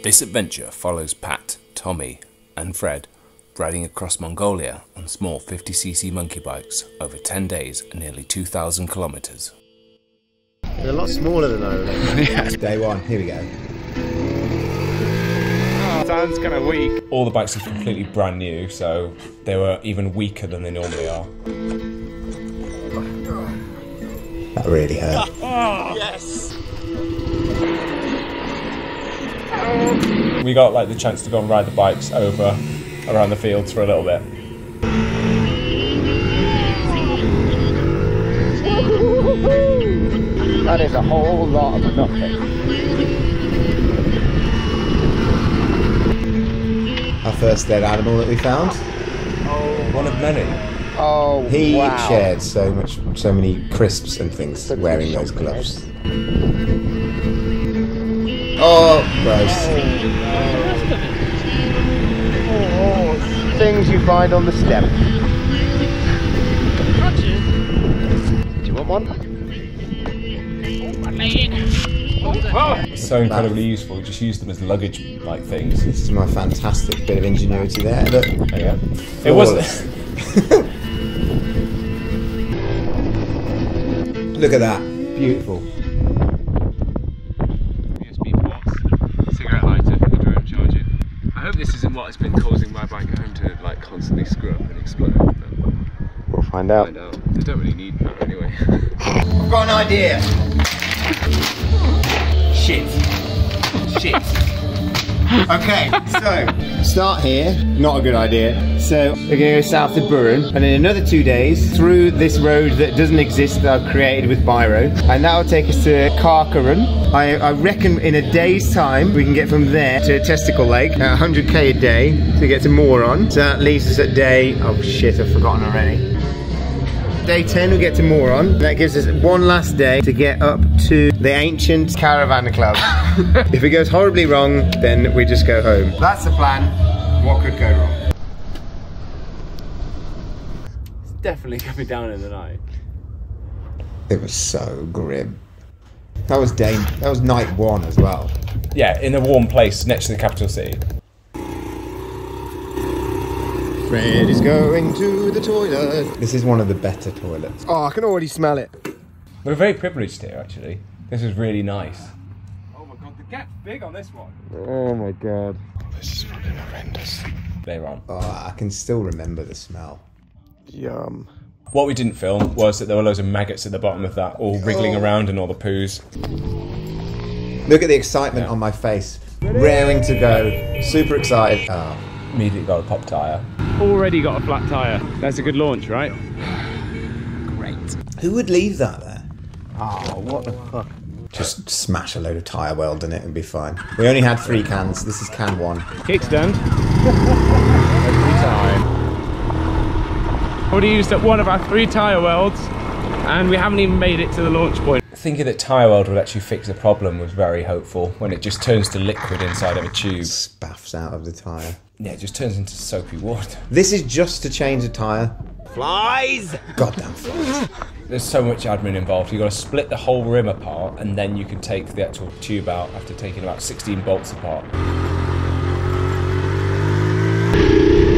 This adventure follows Pat, Tommy and Fred riding across Mongolia on small 50cc monkey bikes over 10 days and nearly 2,000 kilometres. They're a lot smaller than I remember. Yeah. Day one, here we go. Oh, sounds kind of weak. All the bikes are completely brand new, so they were even weaker than they normally are. That really hurt. Oh, yes! We got like the chance to go and ride the bikes over around the fields for a little bit. That is a whole lot of nothing. Our first dead animal that we found. One of many. Oh, He wow. shared so many crisps and things wearing those gloves. Oh, gross. Oh, things you find on the stem. Do you want one? So incredibly useful, we just use them as luggage like things. This is my fantastic bit of ingenuity there. Look. There you go. It wasn't. Look at that. Beautiful. USB ports, cigarette lighter for the drone charging. I hope this isn't what has been causing my bike at home to like constantly screw up and explode. We'll find out. I don't really need that anyway. I've got an idea. Shit. Okay, so start here. Not a good idea. So we're going to go south to Burren, and in another 2 days through this road that doesn't exist that I've created with Biro, and that will take us to Carcarran. I reckon in a day's time we can get from there to Testicle Lake at 100k a day to get to Moron. So that leaves us at day. Oh shit! I've forgotten already. Day 10 we get to Moron. That gives us one last day to get up to the ancient caravan club. If it goes horribly wrong, then we just go home. That's the plan. What could go wrong? It's definitely coming down in the night. It was so grim. That was night one as well. Yeah, in a warm place next to the capital city. Fred is going to the toilet. This is one of the better toilets. Oh, I can already smell it. We're very privileged here, actually. This is really nice. Oh my god, the gap's big on this one. Oh my god. This is fucking horrendous. Later on. Oh, I can still remember the smell. Yum. What we didn't film was that there were loads of maggots at the bottom of that, all wriggling around in all the poos. Look at the excitement on my face. Raring to go. Super excited. Oh. Immediately got a pop tyre. Already got a flat tyre. That's a good launch, right? Great. Who would leave that there? Oh, what the fuck? Just smash a load of tyre weld in it and be fine. We only had 3 cans. This is can 1. Kickstand. Every time. Already used up one of our 3 tyre welds, and we haven't even made it to the launch point. Thinking that tyre weld would actually fix the problem was very hopeful when it just turns to liquid inside of a tube. Spaffs out of the tyre. Yeah, it just turns into soapy water. This is just to change a tyre. Flies! Goddamn flies. There's so much admin involved. You've got to split the whole rim apart and then you can take the actual tube out after taking about 16 bolts apart.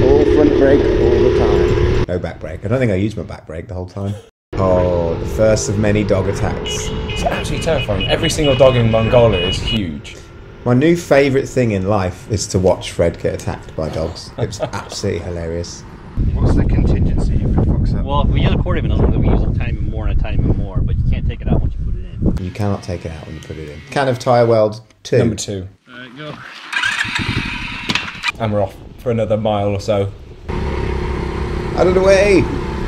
All front brake all the time. No back brake. I don't think I used my back brake the whole time. Oh, the first of many dog attacks. It's absolutely terrifying. Every single dog in Mongolia is huge. My new favourite thing in life is to watch Fred get attacked by dogs. It's absolutely hilarious. What's the contingency you could fuck up? Well, if we use a quarter of it, we use a tiny bit more and a tiny bit more, but you can't take it out once you put it in. You cannot take it out when you put it in. Can of tyre weld 2. Number 2. Go. And we're off for another mile or so. Out of the way!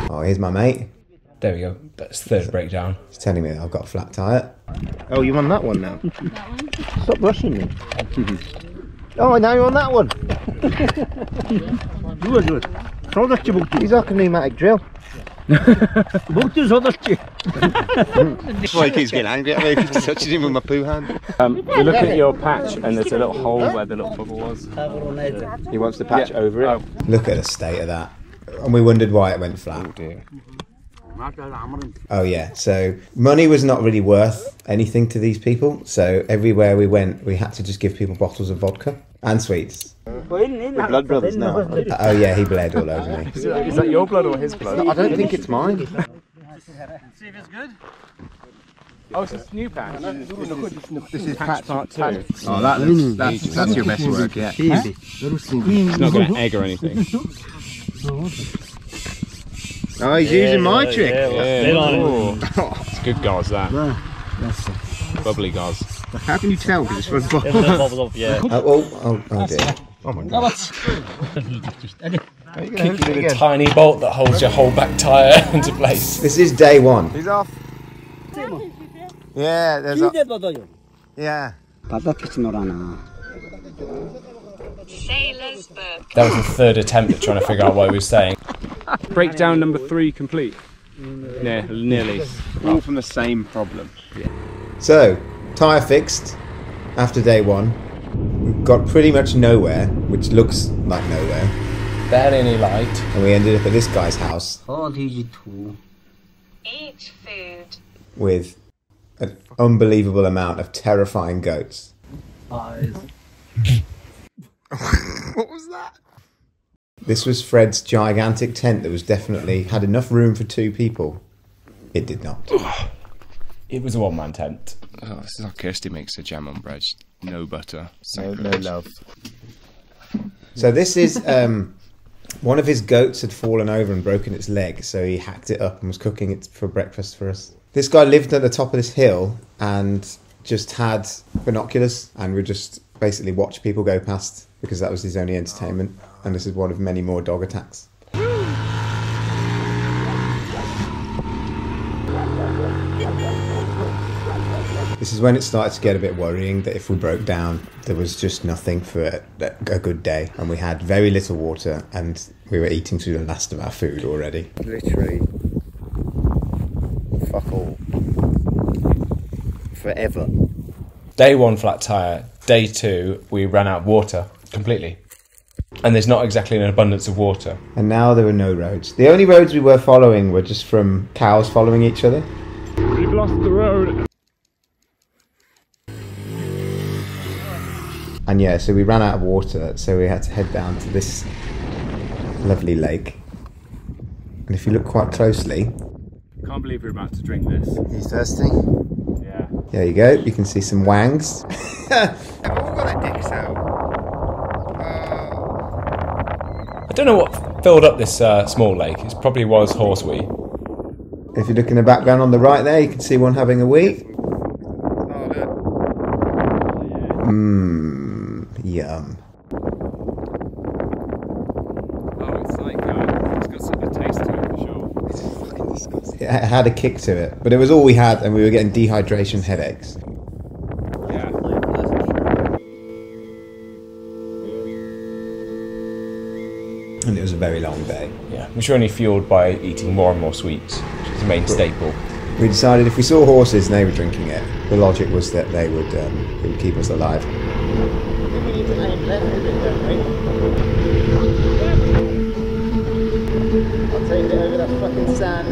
Oh, here's my mate. There we go. That's the 3rd breakdown. He's telling me that I've got a flat tyre. Oh, you on that one now? That one? Stop rushing me. Oh, now you're on that one. Good. He's like a pneumatic drill. Both his other two. That's why he keeps getting angry at me if he's touching him with my poo hand. We're looking at your patch and there's a little hole where the little bubble was. He wants to patch over it. Oh. Look at the state of that. And we wondered why it went flat. Oh dear. Oh yeah, so money was not really worth anything to these people, so everywhere we went we had to just give people bottles of vodka and sweets. We're blood brothers now. Oh yeah, he bled all over me. Is that your blood or his blood? I don't think it's mine. See if it's good. Oh, it's a new patch. This is patch part 2. Oh, that's your best work yet. It's not going to egg or anything. Oh, he's using my trick. It's good gauze, that. Bubbly gauze. How can you tell? Because it's full of Bubbles up, yeah. Oh dear. Oh my god. Kick you with a tiny bolt that holds your whole back tyre into place. This is day 1. He's off. Yeah, there's a... Yeah. Sailor's book. That was the third attempt at trying to figure out what he was saying. Breakdown number 3 complete. Yeah, nearly. All from the same problem. So, tyre fixed after day 1. We got pretty much nowhere, which looks like nowhere. Barely any light. And we ended up at this guy's house Eat food. with an unbelievable amount of terrifying goats. Eyes. What was that? This was Fred's gigantic tent that was definitely had enough room for 2 people. It did not. It was a one-man tent. Oh, this is how Kirsty makes her jam on bread. No butter. No love. So this is one of his goats had fallen over and broken its leg, so he hacked it up and was cooking it for breakfast for us. This guy lived at the top of this hill and just had binoculars and would just basically watch people go past because that was his only entertainment. And this is one of many more dog attacks. This is when it started to get a bit worrying that if we broke down, there was just nothing for a good day. And we had very little water and we were eating through the last of our food already. Literally, fuck all. Forever. Day 1 flat tyre. Day 2 we ran out of water completely. And there's not exactly an abundance of water. And now there were no roads. The only roads we were following were just from cows following each other. We've lost the road. And yeah, so we ran out of water, so we had to head down to this lovely lake. And if you look quite closely... Can't believe we're about to drink this. He's thirsty? Yeah. There you go, you can see some wangs. They've all got their dicks out. I don't know what filled up this small lake. It probably was horse wee. If you look in the background on the right there, you can see one having a wee. Yum. Oh, it's like it's got a taste to it for sure. It's fucking disgusting. It had a kick to it, but it was all we had, and we were getting dehydration headaches. Yeah. And it was a very long day. Yeah, which were only fueled by eating more and more sweets, which is the main staple. We decided if we saw horses and they were drinking it, the logic was that it would keep us alive. We need to aim left a bit, don't we? I'll take it over that fucking sand.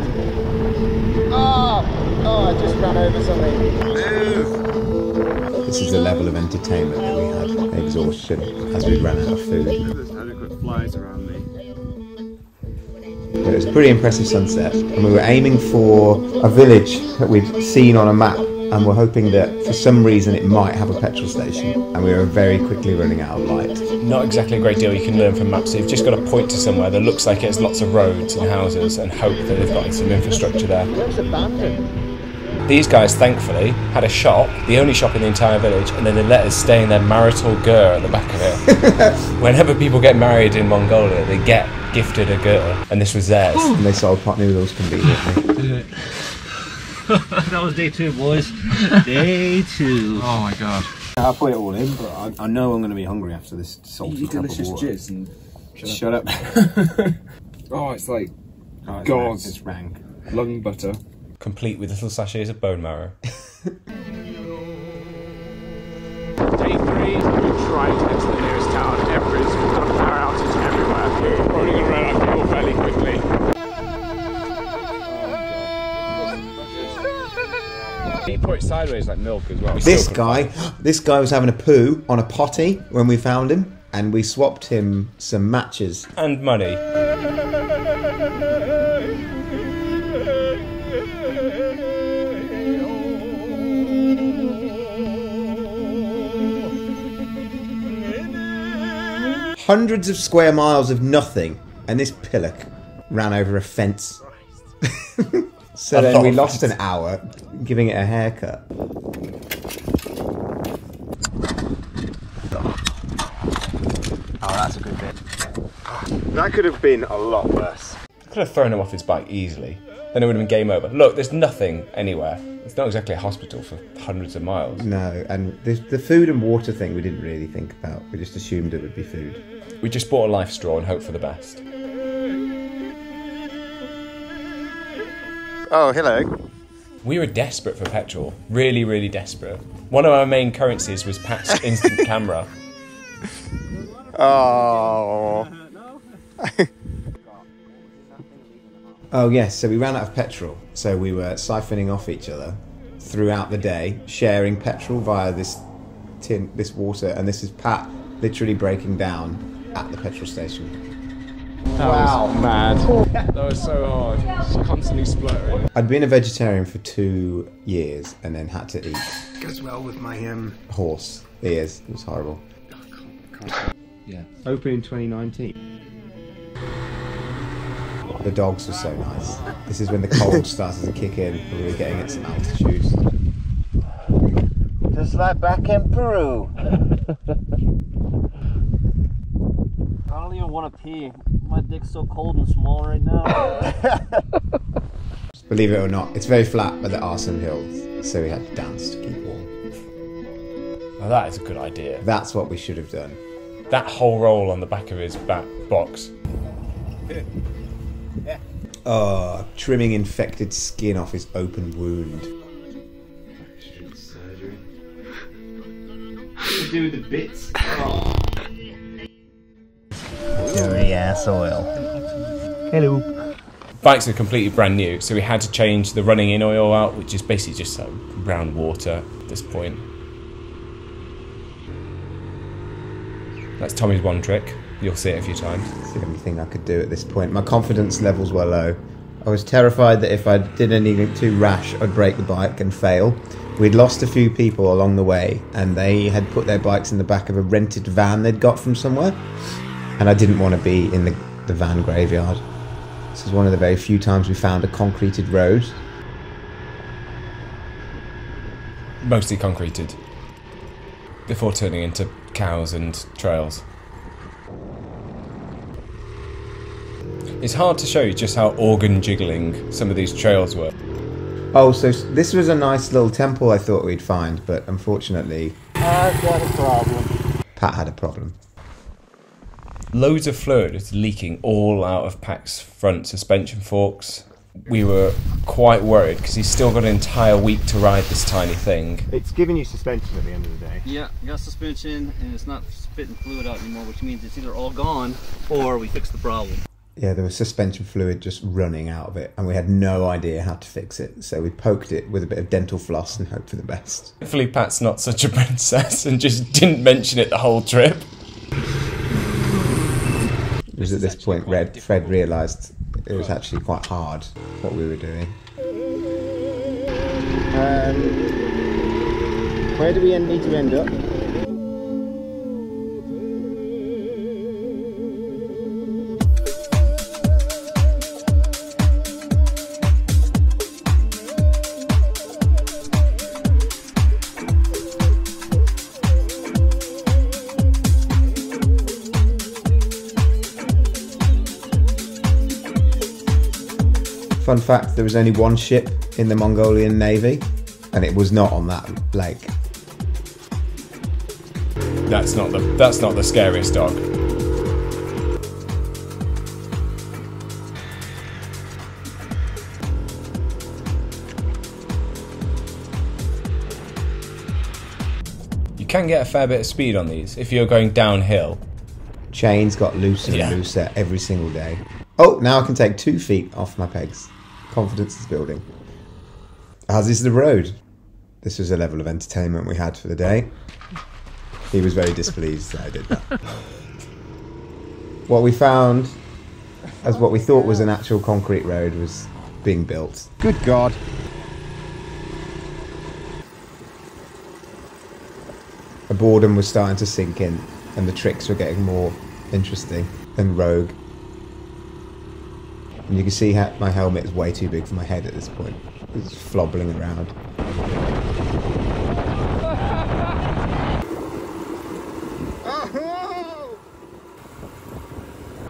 Oh, I just ran over something. Move! This is the level of entertainment that we had. Exhaustion as we ran out of food. There's adequate flies around me. It was a pretty impressive sunset, and we were aiming for a village that we'd seen on a map, and we're hoping that for some reason it might have a petrol station, and we were very quickly running out of light. Not exactly a great deal you can learn from maps, so you've just got to point to somewhere that looks like it has lots of roads and houses and hope that they've got some infrastructure there. It looks abandoned. These guys, thankfully, had a shop, the only shop in the entire village, and then they let us stay in their marital ger at the back of it. Whenever people get married in Mongolia, they get gifted a ger, and this was theirs. And they sold pot noodles conveniently. That was day 2, boys. Day 2. Oh my god. I'll put it all in, but I know I'm going to be hungry after this salty cup of water. jizz and Shut up. oh, it's like gauze. It's rank. lung butter. Complete with little sachets of bone marrow. Day 3, we're trying to get to the nearest town, Everest. We've got a power outage everywhere. We're probably going to run out of fuel fairly quickly. He put it sideways like milk as well. This guy was having a poo on a potty when we found him, and we swapped him some matches. And money. Hundreds of square miles of nothing, and this pillock ran over a fence. So then we lost an hour giving it a haircut. Oh, that's a good bit. That could have been a lot worse. Could have thrown him off his bike easily. Then it would have been game over. Look, there's nothing anywhere. It's not exactly a hospital for hundreds of miles. No, and the food and water thing we didn't really think about. We just assumed it would be food. We just bought a life straw and hoped for the best. Oh, hello. We were desperate for petrol. Really, really desperate. One of our main currencies was Pat's instant camera. Oh. Oh yes, so we ran out of petrol. So we were siphoning off each other throughout the day, sharing petrol via this water, and this is Pat literally breaking down at the petrol station. That was mad. That was so hard. Just constantly spluttering. I'd been a vegetarian for 2 years and then had to eat. Goes well with my horse ears. It was horrible. Yeah. Open in 2019. The dogs were so nice. This is when the cold started to kick in and we were getting at some altitude. Just like back in Peru. I don't even want to pee. My dick's so cold and small right now. Believe it or not, it's very flat, but there are some hills, so we had to dance to keep warm. Well, that is a good idea. That's what we should have done. That whole roll on the back of his back box. Oh, trimming infected skin off his open wound. Surgery. To do the bits. Oh. Dirty ass oil. Hello. Bikes are completely brand new, so we had to change the running in oil out, which is basically just brown water at this point. That's Tommy's one trick. You'll see it a few times. It's the only thing I could do at this point. My confidence levels were low. I was terrified that if I did anything too rash, I'd break the bike and fail. We'd lost a few people along the way, and they had put their bikes in the back of a rented van they'd got from somewhere. And I didn't want to be in the van graveyard. This is one of the very few times we found a concreted road. Mostly concreted. Before turning into cows and trails. It's hard to show you just how organ jiggling some of these trails were. Oh, so this was a nice little temple I thought we'd find, but unfortunately... I've got a problem. Pat had a problem. Loads of fluid was leaking all out of Pat's front suspension forks. We were quite worried because he's still got an entire week to ride this tiny thing. It's giving you suspension at the end of the day. Yeah, I got suspension and it's not spitting fluid out anymore, which means it's either all gone or we fixed the problem. Yeah, there was suspension fluid just running out of it, and we had no idea how to fix it, so we poked it with a bit of dental floss and hoped for the best. Hopefully Pat's not such a princess and just didn't mention it the whole trip. It was at this point Fred realised it was actually quite hard what we were doing. Where do we need to end up? Fun fact, there was only one ship in the Mongolian Navy, and it was not on that lake. That's not the scariest dog. You can get a fair bit of speed on these if you're going downhill. Chains got looser and looser every single day. Oh, now I can take 2 feet off my pegs. Confidence is building. As is the road. this was the level of entertainment we had for the day. He was very displeased that I did that. What we found, as what we thought was an actual concrete road, was being built. Good God. The boredom was starting to sink in, and the tricks were getting more interesting and rogue. And you can see how my helmet is way too big for my head at this point. It's flobbling around.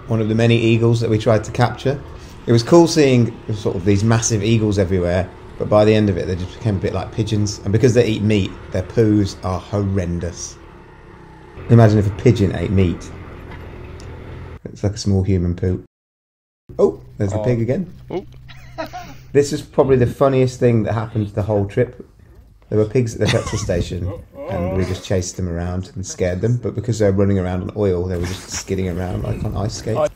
One of the many eagles that we tried to capture. It was cool seeing sort of these massive eagles everywhere, but by the end of it they just became a bit like pigeons, and because they eat meat, their poos are horrendous. Imagine if a pigeon ate meat. It's like a small human poo. Oh, there's the pig again. Oh. This is probably the funniest thing that happened the whole trip. There were pigs at the petrol station, and we just chased them around and scared them, but because they were running around on oil, they were just skidding around like on ice skates.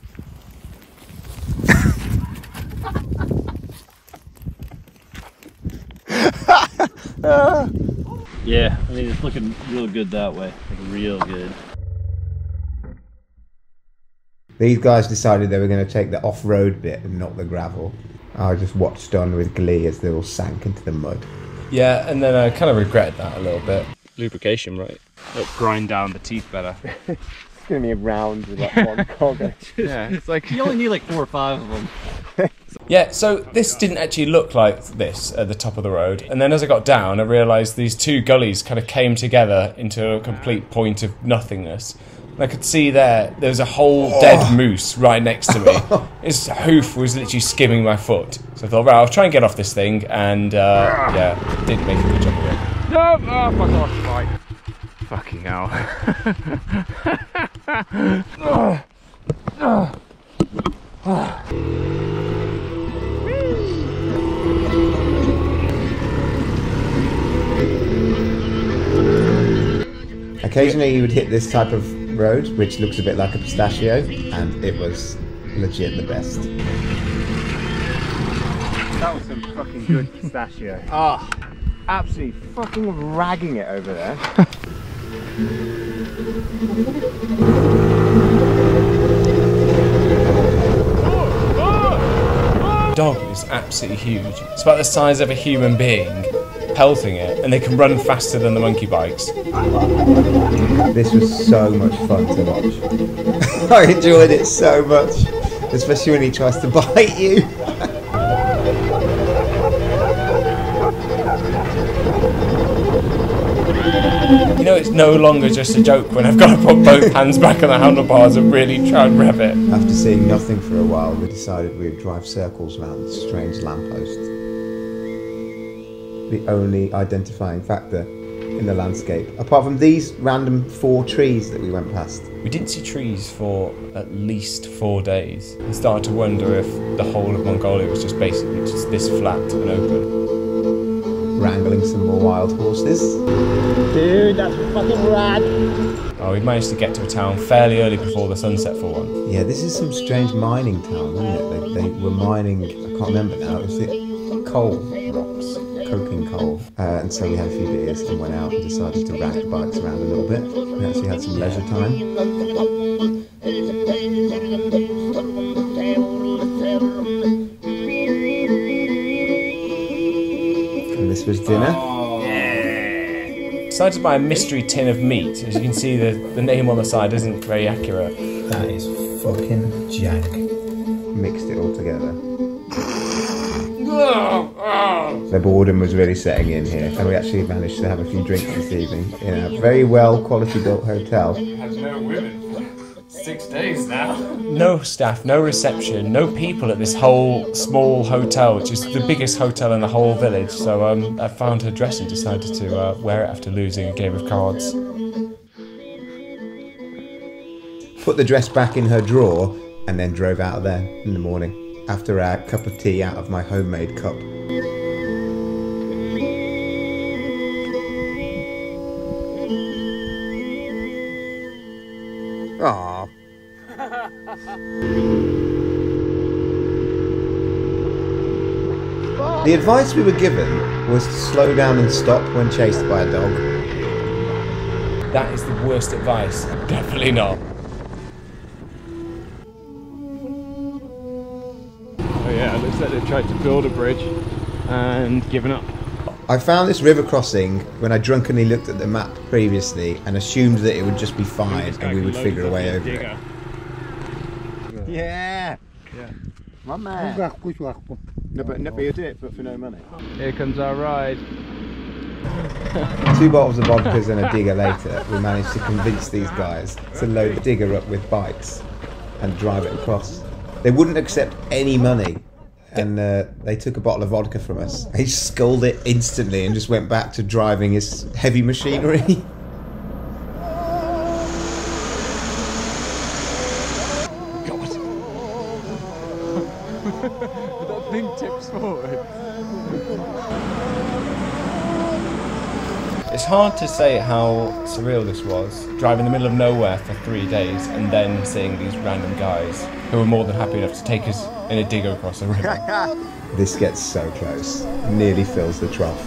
Yeah, I mean, it's looking real good that way. Like, real good. These guys decided they were going to take the off-road bit and not the gravel. I just watched on with glee as they all sank into the mud. Yeah, and then I kind of regretted that a little bit. Lubrication, right? It'll grind down the teeth better. It's going to be a round with like one cog. Yeah, it's like You only need like 4 or 5 of them. Yeah, so this didn't actually look like this at the top of the road. And then as I got down, I realised these two gullies kind of came together into a complete point of nothingness. And I could see there's a whole dead moose right next to me. His hoof was literally skimming my foot. So I thought, right, I'll try and get off this thing. And yeah, didn't make a good job of it. no, oh fuck off, right. Fucking hell. Occasionally you would hit this type of road, which looks a bit like a pistachio, and it was legit the best. That was some fucking good pistachio. Ah, absolutely fucking ragging it over there. Dog is absolutely huge. It's about the size of a human being, pelting it, and they can run faster than the monkey bikes. This was so much fun to watch. I enjoyed it so much, especially when he tries to bite you. You know, it's no longer just a joke when I've got to put both hands back on the handlebars and really try and rev it. After seeing nothing for a while, we decided we'd drive circles around this strange lamppost. The only identifying factor in the landscape, apart from these random 4 trees that we went past. We didn't see trees for at least 4 days. I started to wonder if the whole of Mongolia was just basically just this flat and open. Wrangling some more wild horses. Dude, that's fucking rad! Oh, we managed to get to a town fairly early before the sunset for one. Yeah, this is some strange mining town, isn't it? They were mining, I can't remember now, was it coal rocks? Coking coal. And so we had a few beers and went out and decided to rag the bikes around a little bit. We actually had some leisure time. And this was dinner. Decided to buy a mystery tin of meat. As you can see, the name on the side isn't very accurate. That is fucking jank. Mixed it all together. The boredom was really setting in here, and we actually managed to have a few drinks this evening in a very well quality built hotel. Had no women for 6 days now. No staff, no reception, no people at this whole small hotel, which is the biggest hotel in the whole village. So I found her dress and decided to wear it after losing a game of cards. Put the dress back in her drawer and then drove out of there in the morning after a cup of tea out of my homemade cup. Aww. The advice we were given was to slow down and stop when chased by a dog. That is the worst advice. Definitely not. Oh yeah, it looks like they've tried to build a bridge and given up. I found this river crossing when I drunkenly looked at the map previously and assumed that it would just be fine and we would figure a way over it. Yeah. Yeah. My man. No, but you'll do it, but for no money. Here comes our ride. 2 bottles of vodkas and a digger later, we managed to convince these guys to load the digger up with bikes and drive it across. They wouldn't accept any money, and they took a bottle of vodka from us. He sculled it instantly and just went back to driving his heavy machinery. That thing tips forward. It's hard to say how surreal this was, driving in the middle of nowhere for 3 days and then seeing these random guys who were more than happy enough to take us in a digger across the river. This gets so close, nearly fills the trough.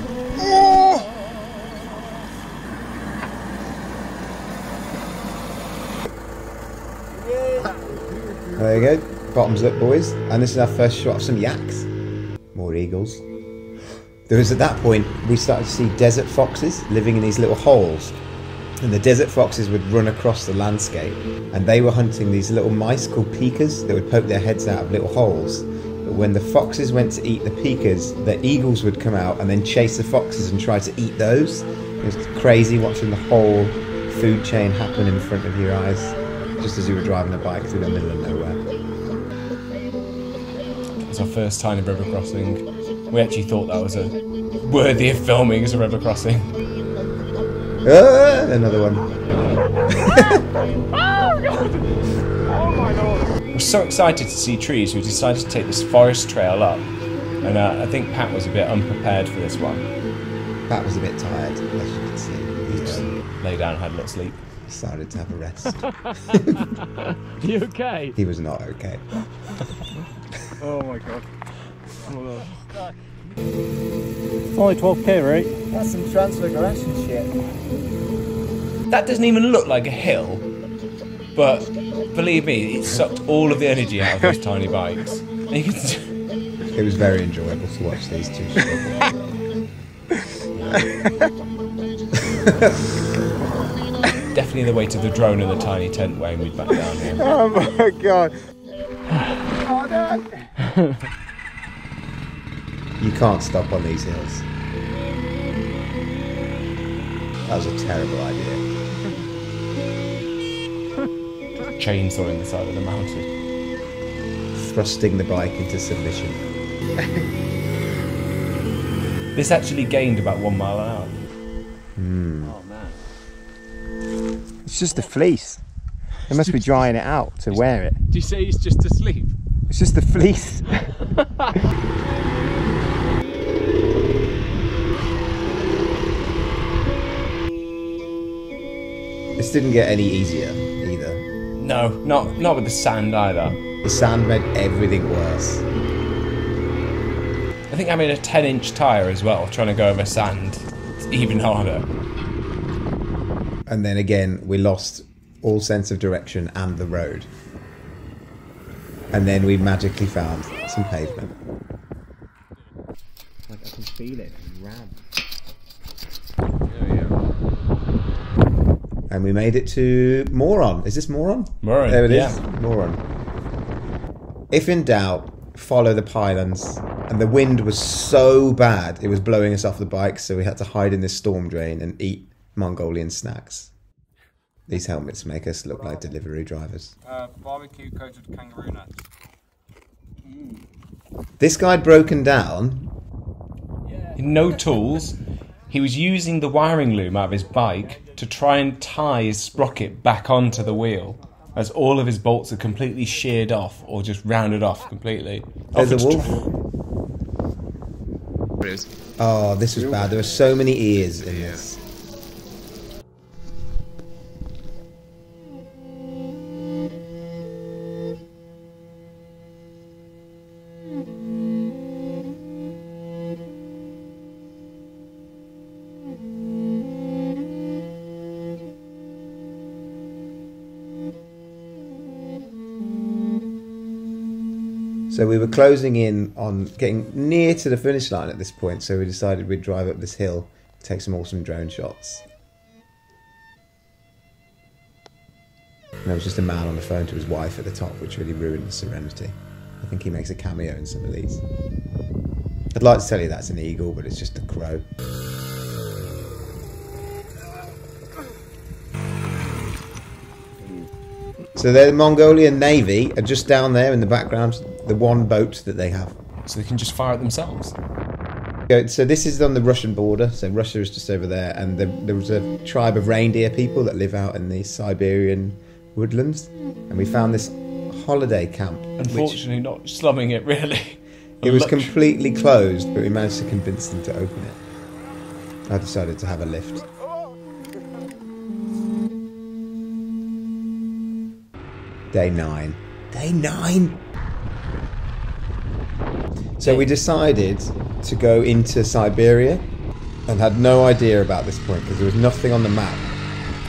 There you go, bottoms up boys, and this is our first shot of some yaks. More eagles. There was at that point, we started to see desert foxes living in these little holes. And the desert foxes would run across the landscape, and they were hunting these little mice called pikas that would poke their heads out of little holes. But when the foxes went to eat the pikas, the eagles would come out and then chase the foxes and try to eat those. It was crazy watching the whole food chain happen in front of your eyes, just as you were driving a bike through the middle of nowhere. It's our first tiny river crossing. We actually thought that was worthy of filming as a river crossing. Another one. Oh god! Oh my god! We're so excited to see trees, we decided to take this forest trail up. And I think Pat was a bit unprepared for this one. Pat was a bit tired, as you can see. He just Lay down and had a little sleep. decided to have a rest. You okay? He was not okay. Oh my god. Oh god. It's only 12k, right? That's some transfiguration shit. That doesn't even look like a hill, but believe me, it sucked all of the energy out of those tiny bikes. And you can It was very enjoyable to watch these two struggle. definitely the weight of the drone and the tiny tent weighing me back down here. Oh my god. Oh no. You can't stop on these hills. That was a terrible idea. Chainsawing the side of the mountain. Thrusting the bike into submission. This actually gained about 1 mile an hour. Oh man. It's just the fleece. They must be drying it out to wear it. Do you say he's just asleep? It's just the fleece. This didn't get any easier either. No, not with the sand either. The sand made everything worse. I think having a 10-inch tyre as well, trying to go over sand, it's even harder. And then again, we lost all sense of direction and the road. And then we magically found some pavement. Like I can feel it. And we made it to Moron. Is this Moron? Moron, There it is. yeah. Moron. If in doubt, follow the pylons. And the wind was so bad, it was blowing us off the bikes, so we had to hide in this storm drain and eat Mongolian snacks. These helmets make us look like delivery drivers. Barbecue coated kangaroo nuts. This guy had broken down. No tools. He was using the wiring loom out of his bike to try and tie his sprocket back onto the wheel, as all of his bolts are completely sheared off or just rounded off completely. There's a Offered to wolf. Oh, this was bad. There were so many ears in this. So we were closing in on getting near to the finish line at this point, so we decided we'd drive up this hill, take some awesome drone shots. And there was just a man on the phone to his wife at the top, which really ruined the serenity. I think he makes a cameo in some of these. I'd like to tell you that's an eagle, but it's just a crow. So the Mongolian Navy are just down there in the background, the one boat that they have. So they can just fire it themselves. So this is on the Russian border, so Russia is just over there, and there was a tribe of reindeer people that live out in the Siberian woodlands, and we found this holiday camp. Unfortunately not slumming it really. It was completely closed, but we managed to convince them to open it. I decided to have a lift. Day 9. Day 9! So we decided to go into Siberia and had no idea about this point because there was nothing on the map.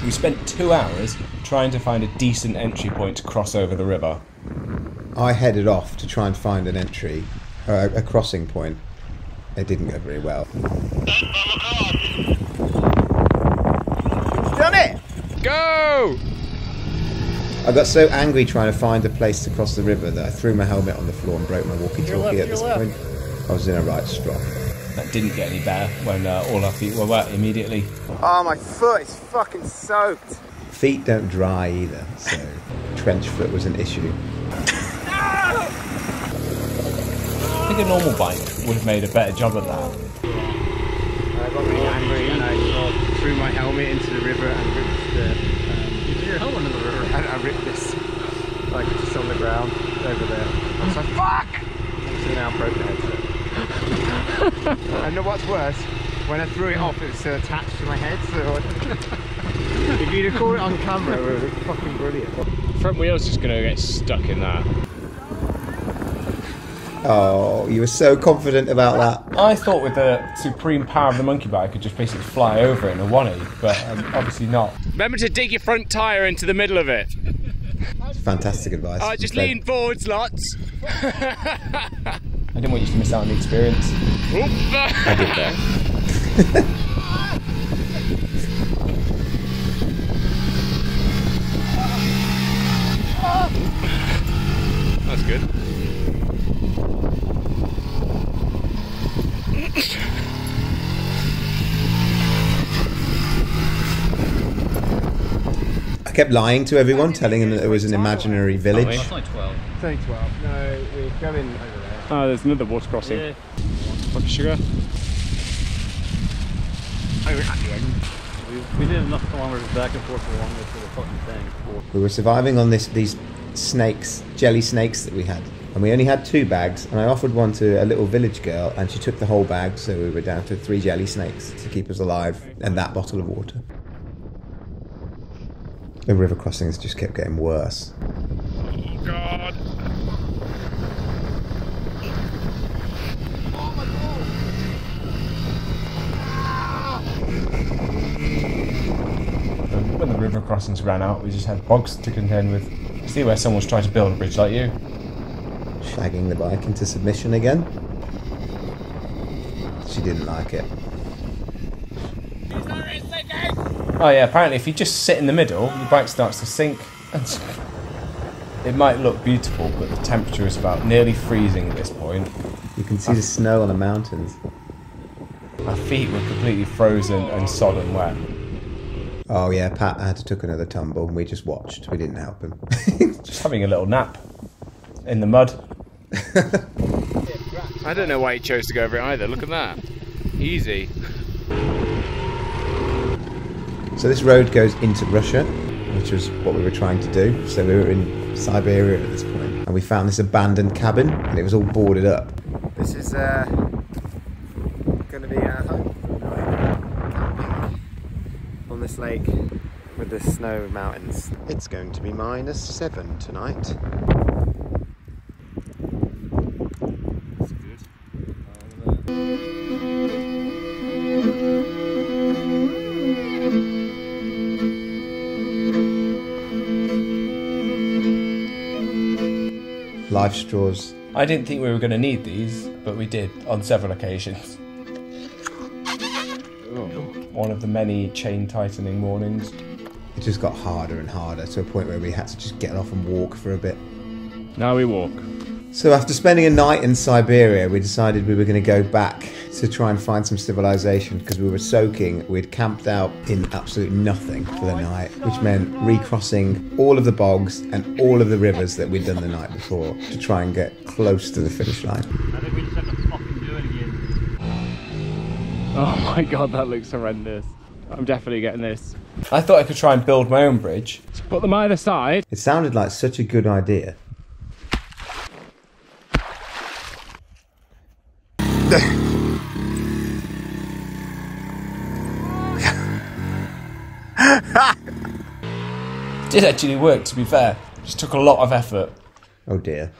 We spent 2 hours trying to find a decent entry point to cross over the river. I headed off to try and find an entry, a crossing point. It didn't go very well. Done it! Go! I got so angry trying to find a place to cross the river that I threw my helmet on the floor and broke my walkie-talkie at this point. I was in a right strop. That didn't get any better when all our feet were wet immediately. Oh, my foot is fucking soaked. Feet don't dry either, so trench foot was an issue. I think a normal bike would have made a better job of that. I got really angry and I threw my helmet into the river and ripped the... You threw your helmet into the river? And I ripped this, like, just on the ground over there. I was like, fuck! So now I broke the headset. And what's worse, when I threw it off, it was still attached to my head, so... If you'd have caught it on camera, it would have been fucking brilliant. Front wheel's just gonna get stuck in that. Oh, you were so confident about that. I thought with the supreme power of the monkey bike I could just basically fly over it in a 180, but obviously not. Remember to dig your front tyre into the middle of it. Fantastic advice. Oh, just lean forwards lots. I didn't want you to miss out on the experience. I did that. That's good. I kept lying to everyone, telling them that there was an imaginary village. It's only 12. It's only 12. No, we're going over there. Oh, there's another water crossing. Yeah. Fucking sugar. Oh, we're at the end. We did enough kilometers back and forth along this little fucking thing. We were surviving on these snakes, jelly snakes that we had. And we only had 2 bags, and I offered one to a little village girl, and she took the whole bag, so we were down to 3 jelly snakes to keep us alive, and that bottle of water. The river crossings just kept getting worse. Oh, God. When the river crossings ran out, we just had bogs to contend with. See where someone's trying to build a bridge like you. Shagging the bike into submission again. She didn't like it. Oh yeah, apparently if you just sit in the middle, your bike starts to sink. It might look beautiful, but the temperature is about nearly freezing at this point. You can see the snow on the mountains. Our feet were completely frozen and sodden wet. Oh yeah, Pat had to took another tumble and we just watched. We didn't help him. Just having a little nap in the mud. I don't know why he chose to go over it either. Look at that. Easy. So this road goes into Russia, which was what we were trying to do. So we were in Siberia at this point, and we found this abandoned cabin, and it was all boarded up. This is going to be our home. Camping on this lake with the snow mountains. It's going to be -7 tonight. That's good. Life straws I didn't think we were going to need these, but we did on several occasions. One of the many chain tightening mornings. It just got harder and harder to a point where we had to just get off and walk for a bit. Now we walk. So after spending a night in Siberia, we decided we were going to go back to try and find some civilization because we were soaking. We'd camped out in absolute nothing for the night, which meant recrossing all of the bogs and all of the rivers that we'd done the night before to try and get close to the finish line. I think we just have to fucking do it again. Oh my god, that looks horrendous. I'm definitely getting this. I thought I could try and build my own bridge. Put them either side. It sounded like such a good idea. It did actually work, to be fair. Just took a lot of effort. Oh dear.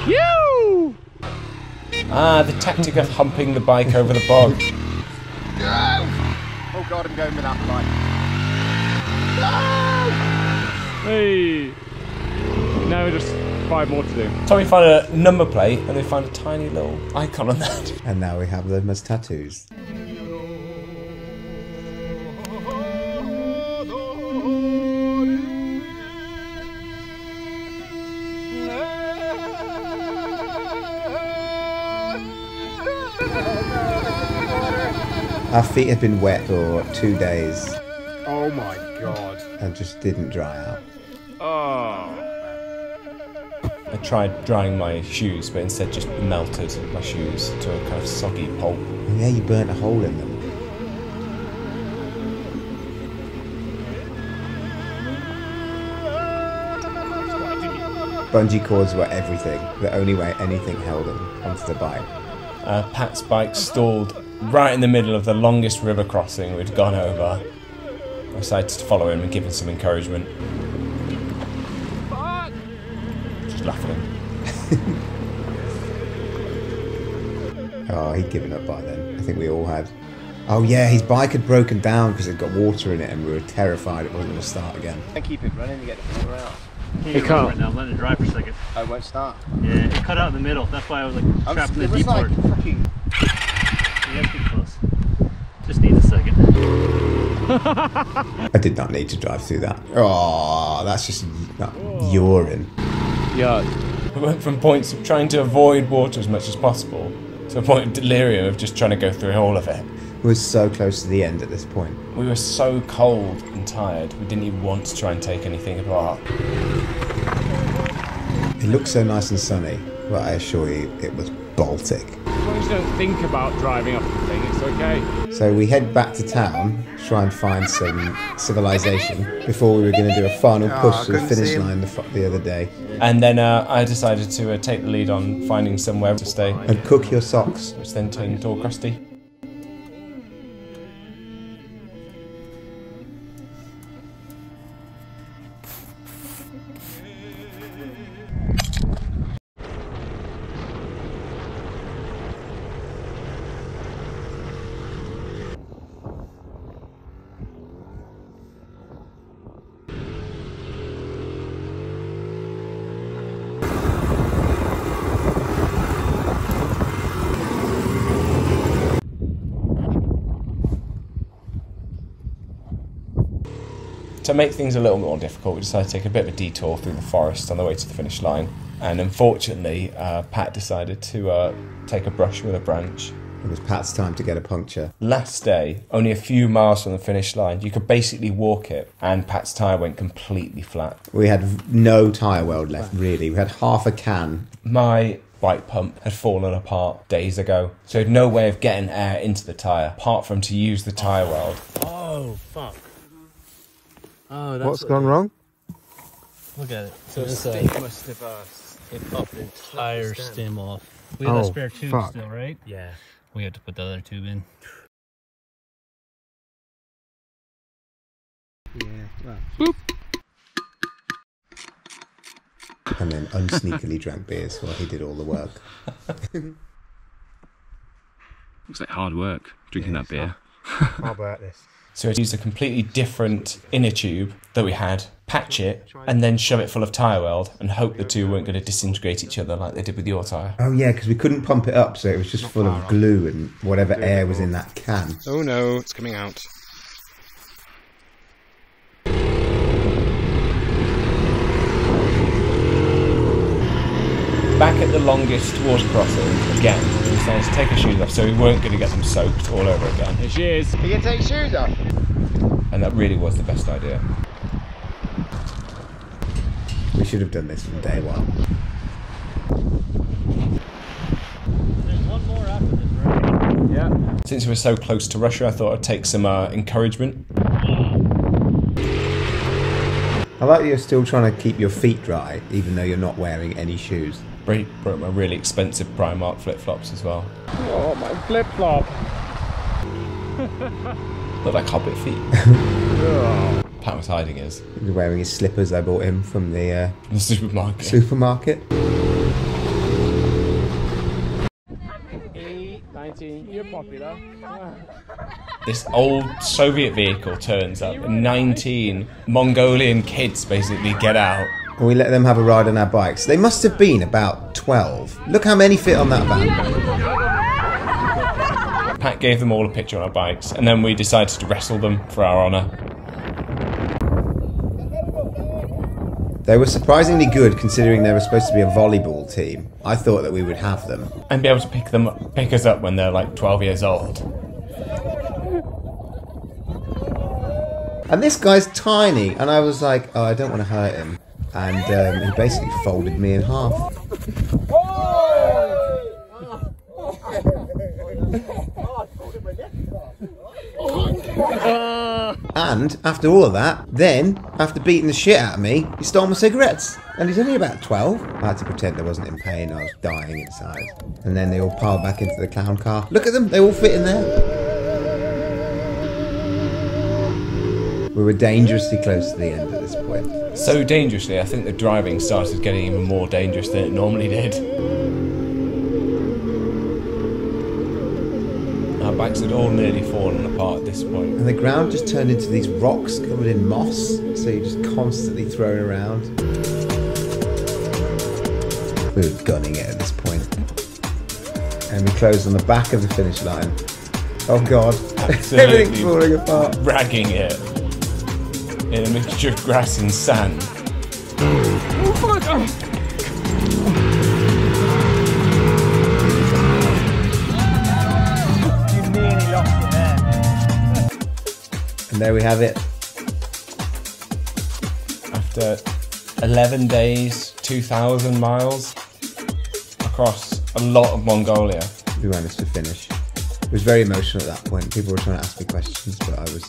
You! Ah, the tactic of humping the bike over the bog. Oh god, I'm going with that bike. Hey! Now just 5 more to do. Tommy found a number plate and they found a tiny little icon on that. And now we have them as tattoos. Our feet had been wet for 2 days Oh my god. and just didn't dry out. Oh. I tried drying my shoes, but instead just melted my shoes to a kind of soggy pulp. Oh yeah, you burnt a hole in them. Bungee cords were everything. The only way anything held them onto the bike. Pat's bike stalled right in the middle of the longest river crossing we'd gone over. I decided to follow him and give him some encouragement. Just laugh at him. Oh, he'd given up by then. I think we all had. Oh yeah, his bike had broken down because it got water in it and we were terrified it wasn't going to start again. And keep it running to get the water out. It can't. right now. Let it dry for a second. Oh, it won't start. Yeah, it cut out in the middle. That's why I was like trapped in the deep part. fucking... Yeah, pretty close. Just needs a second. I did not need to drive through that. Oh, that's just urine. Yeah. We went from points of trying to avoid water as much as possible to a point of delirium of just trying to go through all of it. We were so close to the end at this point. We were so cold and tired, we didn't even want to try and take anything apart. It looked so nice and sunny, but I assure you it was Baltic. As long as you don't think about driving up the thing, it's okay. So we head back to town, try and find some civilization before we were going to do a final push to the finish line the other day. And then I decided to take the lead on finding somewhere to stay, And cook your socks. which then turned all crusty. To make things a little more difficult, we decided to take a bit of a detour through the forest on the way to the finish line. And unfortunately, Pat decided to take a brush with a branch. It was Pat's time to get a puncture. Last day, only a few miles from the finish line, you could basically walk it, and Pat's tyre went completely flat. We had no tyre weld left, really. We had half a can. My bike pump had fallen apart days ago, so I had no way of getting air into the tyre, apart from to use the tyre weld. Oh, fuck. Oh, that's What's gone wrong? Look at it. So The it's stick must have it popped the entire stem off. We have Oh, that spare tube fuck. still, right? Yeah. We have to put the other tube in. And then unsneakily drank beers while he did all the work. Looks like hard work drinking that beer. How about this? So we used a completely different inner tube that we had, patch it, and then shove it full of tyre weld and hope the two weren't going to disintegrate each other like they did with your tyre. Oh yeah, because we couldn't pump it up, so it was just full of glue and whatever air was in that can. Oh no, it's coming out. Back at the longest water crossing, again, we decided to take our shoes off so we weren't going to get them soaked all over again. Here she is. You can take your shoes off. And that really was the best idea. We should have done this from day one. There's one more after this, right? Yeah. Since we were so close to Russia, I thought I'd take some encouragement. I like that you're still trying to keep your feet dry, even though you're not wearing any shoes. Brought my really expensive Primark flip-flops as well. Oh, my flip-flop. Look like hobbit feet. Pat was hiding his. He was wearing his slippers I bought him from the In the supermarket. supermarket. 19, you're popular. This old Soviet vehicle turns up and 19 Mongolian kids basically get out. And we let them have a ride on our bikes. They must have been about 12. Look how many fit on that van. Pat gave them all a picture on our bikes and then we decided to wrestle them for our honour. They were surprisingly good considering they were supposed to be a volleyball team. I thought that we would have them. And be able to pick us up when they're like 12 years old. And this guy's tiny, and I was like, oh, I don't want to hurt him. And he basically folded me in half. And after all of that, then, after beating the shit out of me, he stole my cigarettes. And he's only about 12. I had to pretend I wasn't in pain, I was dying inside. And then they all piled back into the clown car. Look at them, they all fit in there. We were dangerously close to the end at this point. So dangerously, I think the driving started getting even more dangerous than it normally did. Our bikes had all nearly fallen apart at this point. And the ground just turned into these rocks covered in moss, so you're just constantly thrown around. We were gunning it at this point. And we closed on the back of the finish line. Oh god, everything's falling apart. Ragging it in a mixture of grass and sand. Oh, fuck! You nearly lost it there. And there we have it. After 11 days, 2,000 miles across a lot of Mongolia. We managed to finish. It was very emotional at that point. People were trying to ask me questions, but I was